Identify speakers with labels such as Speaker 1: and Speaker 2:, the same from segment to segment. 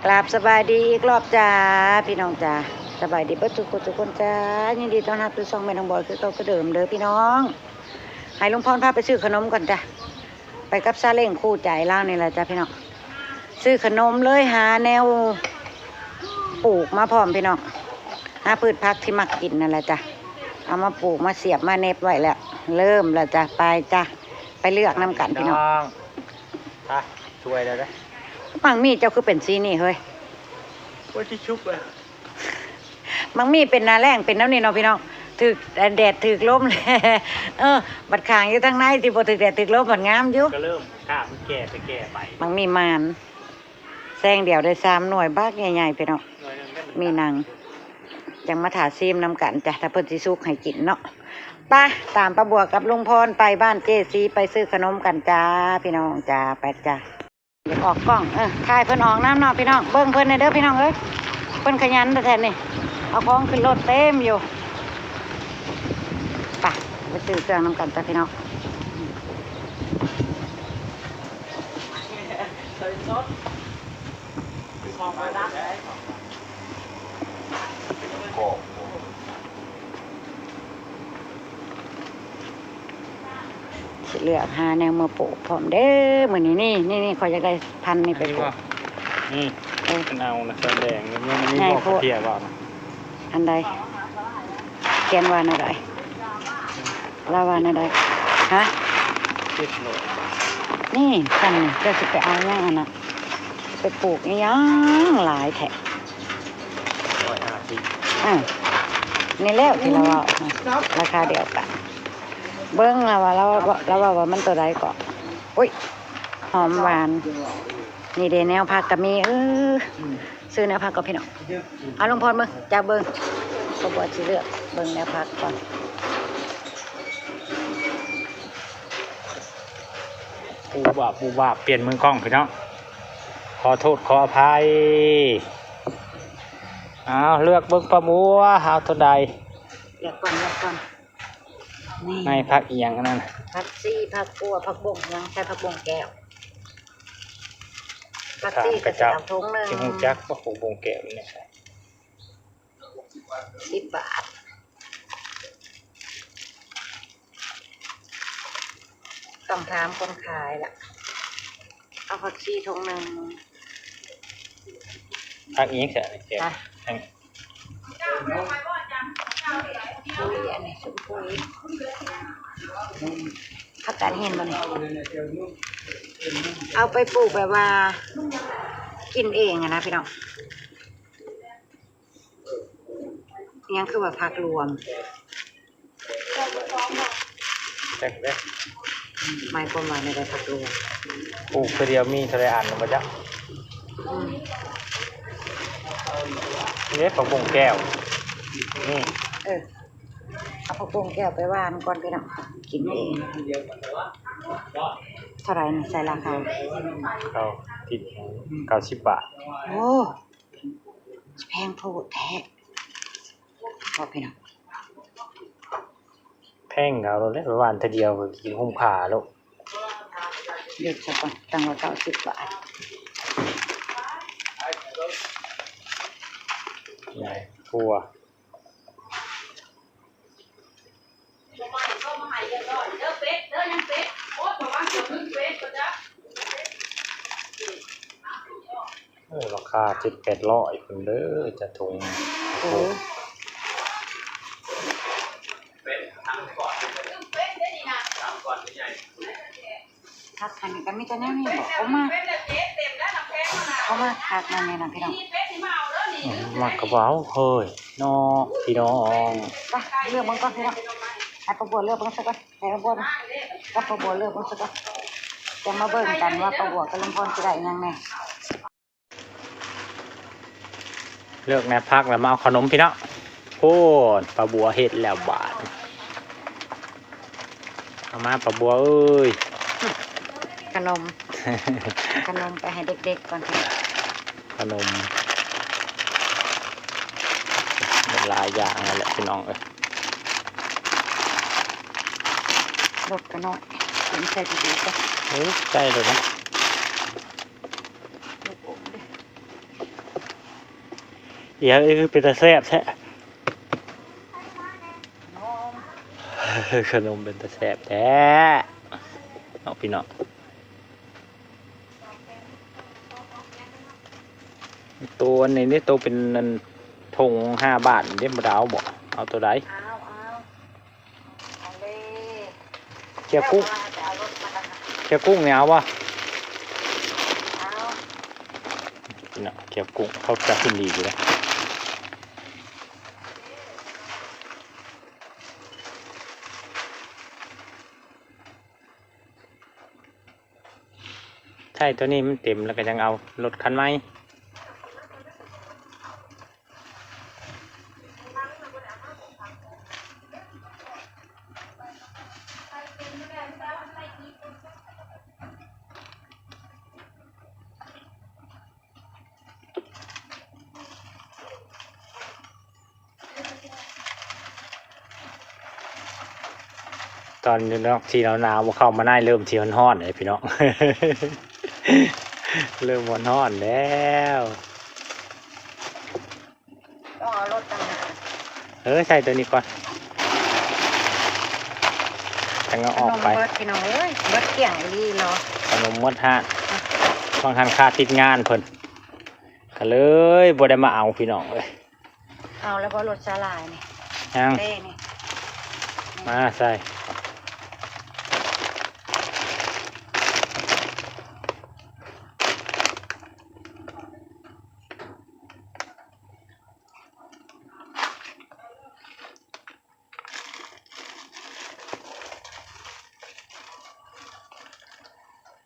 Speaker 1: กราบสบายดีอีกรอบจ้าพี่น้องจ้าสบายดีเบิดทุกคนจ้ายินดีต้อนรับทุกช่องแม่น้องบอยคือเขาก็เดิมเด้อพี่น้องให้ลุงพรพาไปซื้อขนมก่อนจ้ะไปกับซาเล้งคู่ใจเล่านี่แหละจ้าพี่น้องซื้อขนมเลยหาแนวปลูกมาพร้อมพี่น้องหาพืชผักที่มักกินนั่นแหละจ้ะเอามาปลูกมาเสียบมาเน็บไว้แล้วเริ่มแล้วจ้ะไปจ้ะไปเลือกน้ำกันพี่น้อง
Speaker 2: ช่วยเลยนะ
Speaker 1: มังมีเจ้าคือเป็นซีนี่เฮ้ย
Speaker 2: ว่าที่ชุบเลย
Speaker 1: มังมีเป็นนาแรงเป็นน้ำนี่เนาะพี่น้องถึกแดดถึกลมเลยบัดขางอยู่ทางในที่พอถึกแดดถึกลมบัดงามอยู่
Speaker 2: ก็เริ่มข้ามแก่ไป
Speaker 1: มังมีมานแซงเดี่ยวได้3 หน่วยบ้ากใหญ่ๆพี่น้องมีนางจังมาถาซีมน้ำกันจ้ะถ้าเพิ่นสิสุกให้กินเนาะไปตามป้าบัวกับลุงพรไปบ้านเจซีไปซื้อขนมกันจ้าพี่น้องจ้าไปจ้าเดี๋ยวออกกล้องถ่ายเพิ่นออกน้ำเนาะพี่น้องเบิ้งเพิ่นในเด้อพี่น้องเอ้ยเพิ่นขยันแท้ๆนี่เอาของขึ้นรถเต็มอยู่ไปซื้อเครื่องน้ำกันจ้าพี่น้องเลือกหาแนวมาปลูกพร้อมเด้อเหมือนนี่ขอจะได้พันนี่ไปปลูก
Speaker 2: นี่เอานะแสดงนี่มันมีบอกเทียบว่า
Speaker 1: อันใดเขียนว่าอะไรลาวาอะไรฮะนี่กันนี่ก็จะไปเอาย่างอันน่ะไปปลูกย่างหลายแถบนี่แล้วที่เราเอาราคาเดียวกันเบิ้งแล้วว่ามันตัวใดก่อนอุ้ยหอมหวานนี่เดแนวผักกับมีซื้อแนวผักกับพี่น้องเอาลุงพรเบิ้งจากเบิ้งก็บอกสิเลือกเบิ้งแนวผักก่อน
Speaker 2: ปูบาเปลี่ยนมือกล้องพี่น้องขอโทษขออภัยเอาเลือกเบิ้งปลาบัวเอาตัวใด
Speaker 1: เลือกก่อน
Speaker 2: ในผักอีหยังนั่น
Speaker 1: ผักซี่ผักกัวผักบงยังใช้ผักบงแก้วผักซี่กระเจ้าถุงนึง
Speaker 2: ที่หูจักผักบงแก้วนี่ใช่
Speaker 1: 10 บาทต้องถามคนขายล่ะเอาผักซี่ถุงนึง
Speaker 2: ผักอีหยังใช่แก้ว
Speaker 1: ปุ๋ยอันนี้ชุบปุ๋ยผักกาดเห็นมันเอาไปปลูกแบบว่ากินเองนะพี่น้องยังคือแบบผักรวม
Speaker 2: แต่ได้
Speaker 1: หมายความว่าในใดผักรวม
Speaker 2: ปลูกเดียวมีทะเลอ่านมาจ้ะนี่ผักบงแก้วนี่
Speaker 1: เอาผักบุ้งแก้วไปว่านก่อนพี่น้องกินเองเท่าไรนี่ใส่ราคา
Speaker 2: 90 บาท
Speaker 1: โอ้แพงโพดแท้พอพี่น้อง
Speaker 2: แพงเอาเลยประมาณทีเดียวกินคุ้มค่าลูก
Speaker 1: เด็กสักก่อนตั้งไว้90 บาท
Speaker 2: ใหญ่ทัวราคา700-800คนเด้อจะถุง
Speaker 1: ทักกันก็มีแต่แนวนี้บอกเขามาทักมาเนี่ยนะพี่น้อง
Speaker 2: มากระเป๋าเฮ้ยน้องพี่น้อง
Speaker 1: ไปเลือกมันก่อนพี่น้องให้ป้าบัวเลือกมันสักก่อนให้ป้าบัวนะก็ป้าบัวเลือกมันสักก่อนจะมาเบิ่งกันว่าป้าบัวกับลุงพรจะได้ยังไง
Speaker 2: เลือกแนวพักแล้วมาเอาขนมพี่น้องโอ้ปลาบัวเห็ดแล้วบาทเอามาปลาบัวเอ้ย
Speaker 1: ขนมไปให้เด็กๆก่อน
Speaker 2: ขนมหลายอย่างนั่นแหละพี่น้อง
Speaker 1: รสกันหน่อยกินใส่ดีๆก็
Speaker 2: ใช่เลยนะ เดี๋ยวคือเป็นตาแซ่บแท้ขนมเป็นตาแซ่บแท้เอาพี่น้องตัวนี้นี่ตัวเป็นธง5 บาทเด้บ่ดาวบ่เอาตัวใด
Speaker 1: เอาเลย
Speaker 2: เกี๊ยวกุ้ง
Speaker 1: เอารถมาดัง
Speaker 2: เกี๊ยวกุ้งเนี่ยเอาวะ
Speaker 1: เอา
Speaker 2: พี่น้องเกี๊ยวกุ้งเขาจะกินดีอยู่แล้วใช่ตัวนี้มันเต็มแล้วก็ยังเอารถคันไหมตอนนี้เนาะที่หนาวๆเข้ามาได้เริ่มที่ฮ้อนๆเลยพี่น้อง เริ่มฮ้อนๆแล้ว
Speaker 1: ต้องเอารถตั้งหน้า
Speaker 2: ใส่ตัวนี้ก่อนจังเอาออกไป
Speaker 1: ขนมเบิดพี่น้องเอ้ยเบิดเกลี่ยงดีเหรอ
Speaker 2: ขนมมดห้านบางทันค่าติดงานเพิ่นก็เลยบ่ได้มาเอาพี่น้องเลย
Speaker 1: เอาแล้วก็รถสลายนี่
Speaker 2: ยัง
Speaker 1: เต้นี่
Speaker 2: มาใส่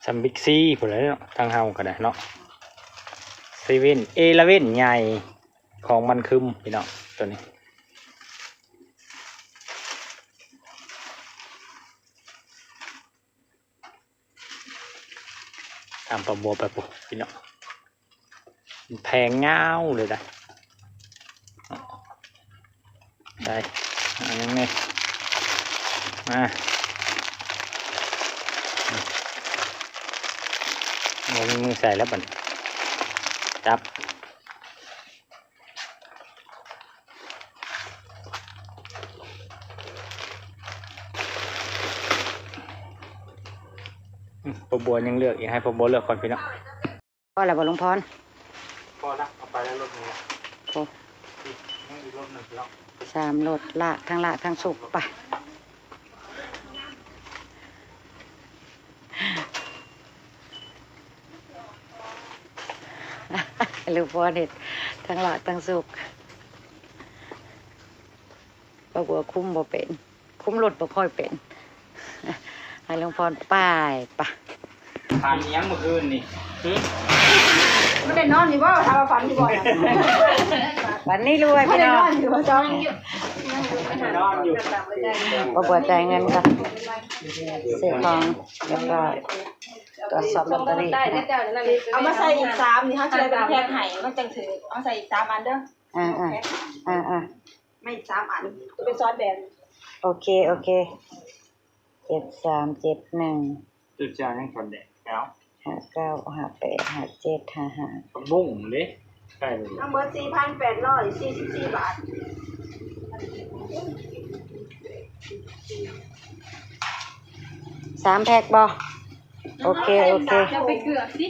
Speaker 2: ซัมบิ๊กซีพุ่นเลยเนาะทางเฮาก็ได้เนาะเซเว่น11ใหญ่ของมันคึมพี่น้องตัวนี้ตามประบัวไปปุ๊บพี่น้องแพงเงาเลยได้ได้อันนี้ไงมาเอามือใส่แล้วบัดจับปบัวยังเลือกอยากให้ปบัวเลือกก่อนพี่น้อง
Speaker 1: ก็อะไรบ่หลวงพร
Speaker 2: พอละเอาไปแล้วรถนึง
Speaker 1: โอ้
Speaker 2: อีกรถหนึ่งพี่น้อง
Speaker 1: 3รถละทั้งสุกไปหรือพอเด็ดทั้งละทั้งสุกบ่บัวคุ้มบ่เป็นคุ้มรถบ่ค่อยเป็นให้หลวงพรป้ายปะ
Speaker 2: ทานเนี้ยงเมื่อคืนนี่
Speaker 3: ไม่ได้นอนอยู่ว่าทำฝันอยู่บ่อย
Speaker 1: วันนี้รวย
Speaker 3: ไม่
Speaker 1: พี่
Speaker 3: ได้
Speaker 1: น้
Speaker 3: น
Speaker 1: อ
Speaker 3: อง นอยู่ว่าจ้อง
Speaker 2: นอนอยู่
Speaker 1: บ่บัวจ่ายเงินกันซื้อของเรียบร้อยตรวจสอบลอตเตอรี่
Speaker 3: เอามาใส่อีก3นี่เขาจะได้เป็นแพ็คไห้มันจังถือเอาใส่อีก3อันเด้อ
Speaker 1: อ่า
Speaker 3: ไม่อีก3อันจะเป็นซอสแดง
Speaker 1: โอเค7371
Speaker 2: ตื่นเช้ายังคนแดกแล้ว
Speaker 1: 59585755
Speaker 2: บุ้งเลยใช่เลย
Speaker 3: ทั้งหมด4,844 บาท
Speaker 1: 3แพ็คบ่โอเค
Speaker 3: จะไปเกลือสิ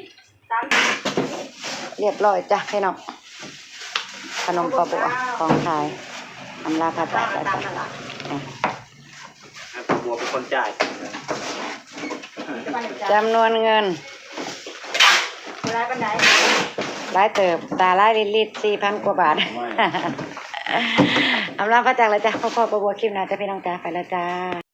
Speaker 1: เรียบร้อยจ้ะพี่น้องขนมปลาบัวของขายอำลาพาจากไปจ้ะ
Speaker 2: บัวเป็นคนจ่าย
Speaker 1: จำนวนเงิน
Speaker 3: เวลาปันไหน
Speaker 1: หลายเติบตาหลายลิตร 4,000 กว่าบาท อำลาพาจากเลยจ้ะพ่อปลาบัวคลิปหน้าจ้ะพี่น้องจ้าไปแล้วจ้า